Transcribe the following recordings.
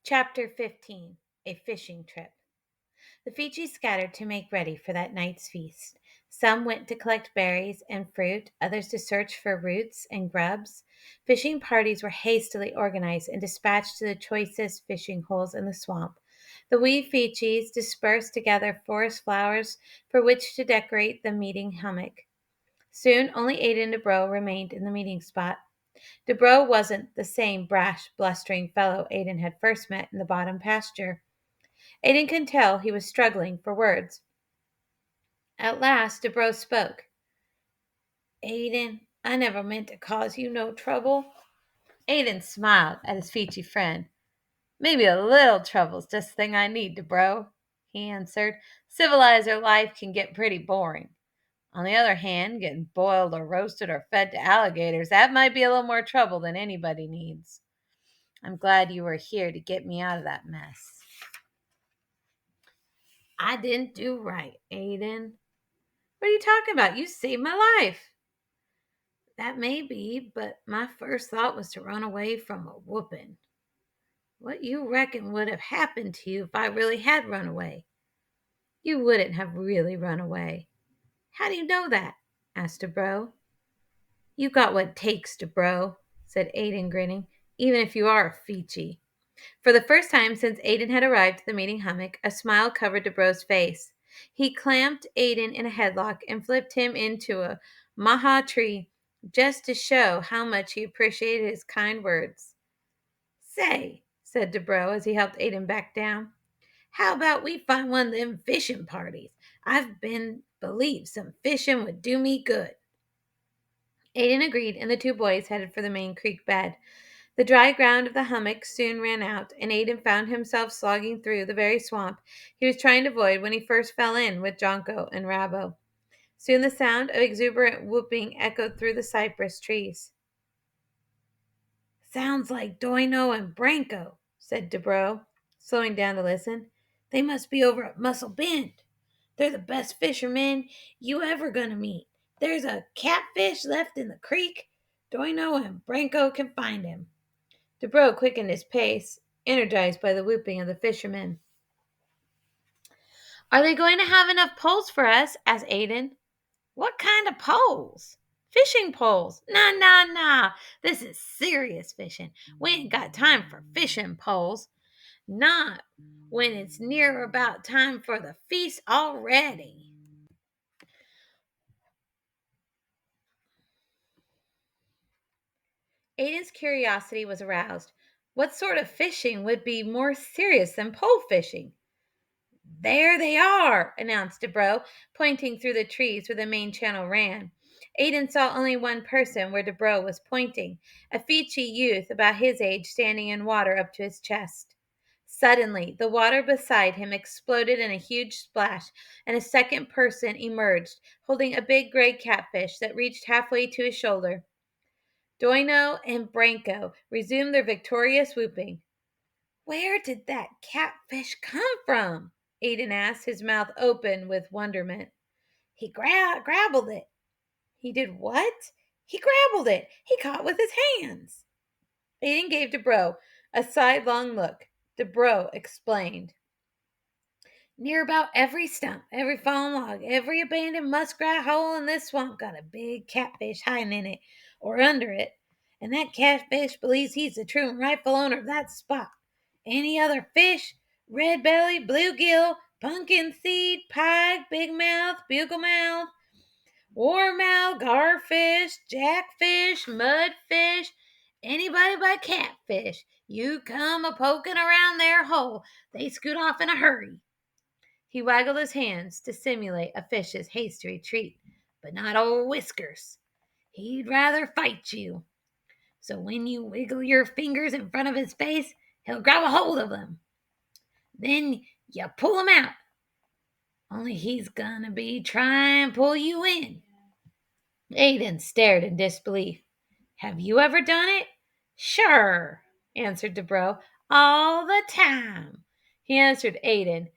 Chapter 15. A Fishing Trip. The Fiji scattered to make ready for that night's feast. Some went to collect berries and fruit, others to search for roots and grubs. Fishing parties were hastily organized and dispatched to the choicest fishing holes in the swamp. The wee Fijis dispersed to gather forest flowers for which to decorate the meeting hummock. Soon only Aiden and Debro remained in the meeting spot. Debro wasn't the same brash, blustering fellow Aiden had first met in the bottom pasture. Aiden could tell he was struggling for words. At last, Debro spoke. Aiden, I never meant to cause you no trouble. Aiden smiled at his Fiji friend. Maybe a little trouble's just the thing I need, Debro, he answered. Civilizer life can get pretty boring. On the other hand, getting boiled or roasted or fed to alligators, that might be a little more trouble than anybody needs. I'm glad you were here to get me out of that mess. I didn't do right, Aiden. What are you talking about? You saved my life. That may be, but my first thought was to run away from a whooping. What you reckon would have happened to you if I really had run away? You wouldn't have really run away. How do you know that? Asked Debro. You got what it takes, Debro, said Aiden, grinning, even if you are a Fiji. For the first time since Aiden had arrived at the meeting hummock, a smile covered Debro's face. He clamped Aiden in a headlock and flipped him into a maha tree just to show how much he appreciated his kind words. Say, said Debro as he helped Aiden back down, how about we find one of them fishing parties? I've been believed some fishing would do me good. Aiden agreed, and the two boys headed for the main creek bed. The dry ground of the hummock soon ran out, and Aiden found himself slogging through the very swamp he was trying to avoid when he first fell in with Jonko and Rabo. Soon the sound of exuberant whooping echoed through the cypress trees. Sounds like Doino and Branco, said Debro, slowing down to listen. They must be over at Muscle Bend. They're the best fishermen you ever gonna meet. There's a catfish left in the creek. Doino and Branco can find him. Debro quickened his pace, energized by the whooping of the fishermen. Are they going to have enough poles for us? Asked Aiden. What kind of poles? Fishing poles. Nah, nah, nah. This is serious fishing. We ain't got time for fishing poles. Not when it's near about time for the feast already. Aiden's curiosity was aroused. What sort of fishing would be more serious than pole fishing? There they are, announced Debro, pointing through the trees where the main channel ran. Aiden saw only one person where Debro was pointing, a Fiji youth about his age standing in water up to his chest. Suddenly, the water beside him exploded in a huge splash, and a second person emerged, holding a big gray catfish that reached halfway to his shoulder. Doino and Branco resumed their victorious whooping. Where did that catfish come from? Aiden asked, his mouth open with wonderment. He grabbled it. He did what? He grabbled it. He caught with his hands. Aiden gave Debro a sidelong look. Debro explained. Near about every stump, every fallen log, every abandoned muskrat hole in this swamp got a big catfish hiding in it or under it, and that catfish believes he's the true and rightful owner of that spot. Any other fish, red belly, bluegill, pumpkin seed, pike, big mouth, bugle mouth, warmouth, garfish, jackfish, mudfish, anybody but catfish, you come a poking around their hole, they scoot off in a hurry. He waggled his hands to simulate a fish's hasty retreat, but not old Whiskers. He'd rather fight you. So when you wiggle your fingers in front of his face, he'll grab a hold of them. Then you pull him out. Only he's gonna be trying to pull you in. Aiden stared in disbelief. Have you ever done it? Sure, answered Debro. All the time. He showed Aiden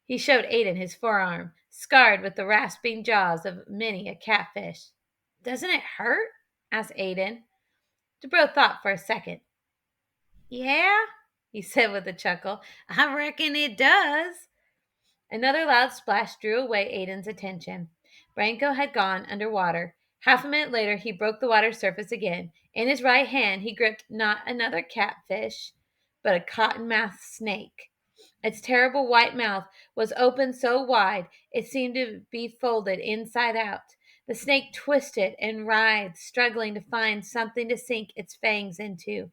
his forearm, scarred with the rasping jaws of many a catfish. Doesn't it hurt? Asked Aiden. Debro thought for a second. Yeah? he said with a chuckle. I reckon it does. Another loud splash drew away Aiden's attention. Branko had gone under water. Half a minute later, he broke the water's surface again. In his right hand, he gripped not another catfish, but a cottonmouth snake. Its terrible white mouth was open so wide it seemed to be folded inside out. The snake twisted and writhed, struggling to find something to sink its fangs into.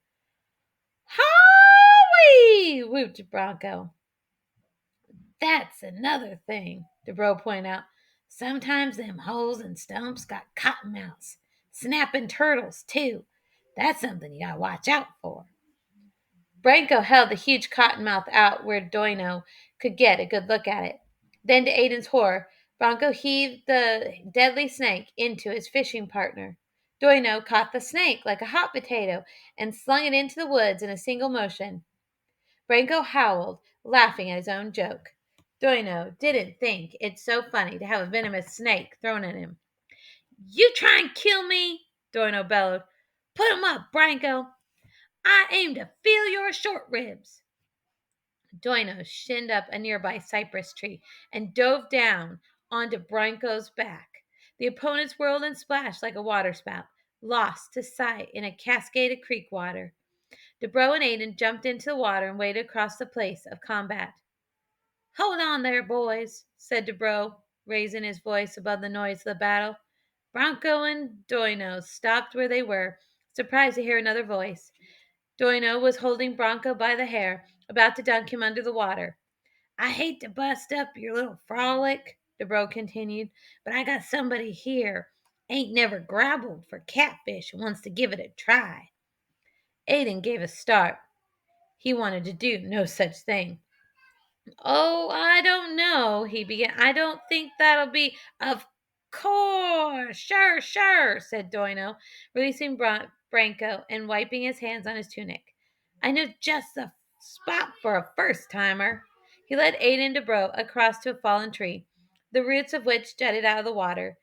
Howie! Whooped Bronco. That's another thing, DeBro pointed out. Sometimes them holes and stumps got cottonmouths. Snapping turtles, too. That's something you gotta watch out for. Branko held the huge cottonmouth out where Doino could get a good look at it. Then, to Aiden's horror, Branko heaved the deadly snake into his fishing partner. Doino caught the snake like a hot potato and slung it into the woods in a single motion. Branko howled, laughing at his own joke. Doino didn't think it so funny to have a venomous snake thrown at him. You try and kill me? Doino bellowed. Put 'em up, Branko. I aim to feel your short ribs. Doino shinned up a nearby cypress tree and dove down onto Branko's back. The opponents whirled and splashed like a waterspout, lost to sight in a cascade of creek water. DeBro and Aiden jumped into the water and waded across the place of combat. Hold on there, boys, said DeBro, raising his voice above the noise of the battle. Bronco and Doino stopped where they were, surprised to hear another voice. Doino was holding Bronco by the hair, about to dunk him under the water. I hate to bust up your little frolic, DeBro continued, but I got somebody here ain't never grappled for catfish and wants to give it a try. Aiden gave a start. He wanted to do no such thing. Oh, I don't know, he began. I don't think that'll be. Of course, sure, said Doino, releasing Branko and wiping his hands on his tunic. I know just the spot for a first timer. He led Aiden and DeBro across to a fallen tree, the roots of which jutted out of the water.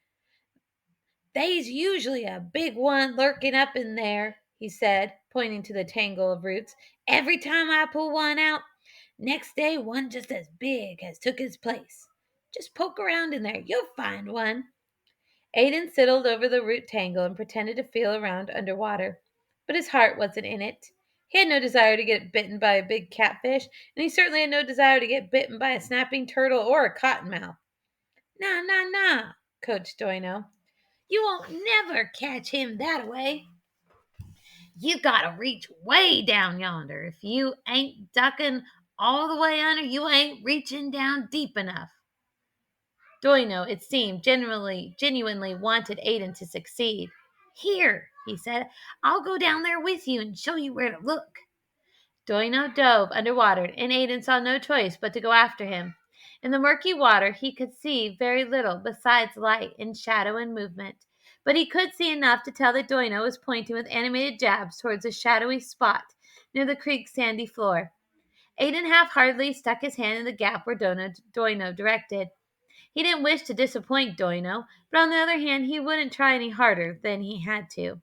They's usually a big one lurking up in there, he said, pointing to the tangle of roots. Every time I pull one out, next day one just as big has took his place. Just poke around in there, you'll find one. Aiden sidled over the root tangle and pretended to feel around underwater, but his heart wasn't in it. He had no desire to get bitten by a big catfish, and he certainly had no desire to get bitten by a snapping turtle or a cottonmouth. Nah, coached Doino. You won't never catch him that way. You gotta reach way down yonder. If you ain't ducking all the way under, you ain't reaching down deep enough. Doino, it seemed, genuinely wanted Aiden to succeed. Here, he said, I'll go down there with you and show you where to look. Doino dove underwater, and Aiden saw no choice but to go after him. In the murky water, he could see very little besides light and shadow and movement, but he could see enough to tell that Doino was pointing with animated jabs towards a shadowy spot near the creek's sandy floor. Aiden half-heartedly stuck his hand in the gap where Doino directed. He didn't wish to disappoint Doino, but on the other hand, he wouldn't try any harder than he had to.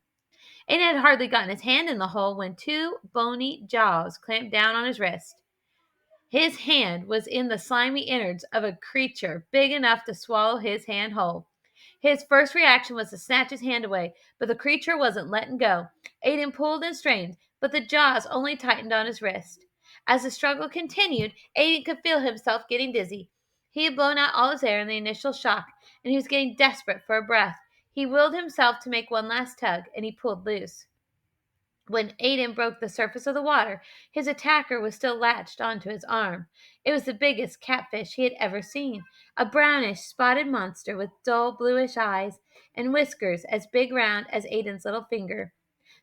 Aiden had hardly gotten his hand in the hole when two bony jaws clamped down on his wrist. His hand was in the slimy innards of a creature big enough to swallow his hand whole. His first reaction was to snatch his hand away, but the creature wasn't letting go. Aiden pulled and strained, but the jaws only tightened on his wrist. As the struggle continued, Aiden could feel himself getting dizzy. He had blown out all his air in the initial shock, and he was getting desperate for a breath. He willed himself to make one last tug, and he pulled loose. When Aiden broke the surface of the water, his attacker was still latched onto his arm. It was the biggest catfish he had ever seen, a brownish, spotted monster with dull bluish eyes and whiskers as big round as Aiden's little finger.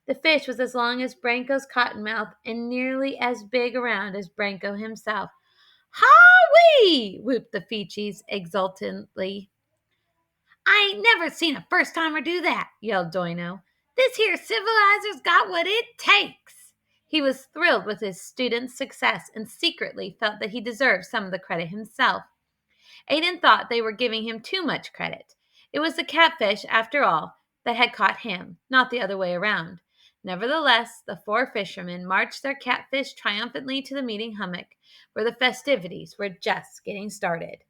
The fish was as long as Branko's cottonmouth and nearly as big around as Branko himself. "Howee!" whooped the Feechees exultantly. I ain't never seen a first-timer do that, yelled Doino. This here civilizer's got what it takes. He was thrilled with his student's success and secretly felt that he deserved some of the credit himself. Aiden thought they were giving him too much credit. It was the catfish, after all, that had caught him, not the other way around. Nevertheless, the four fishermen marched their catfish triumphantly to the meeting hummock, where the festivities were just getting started.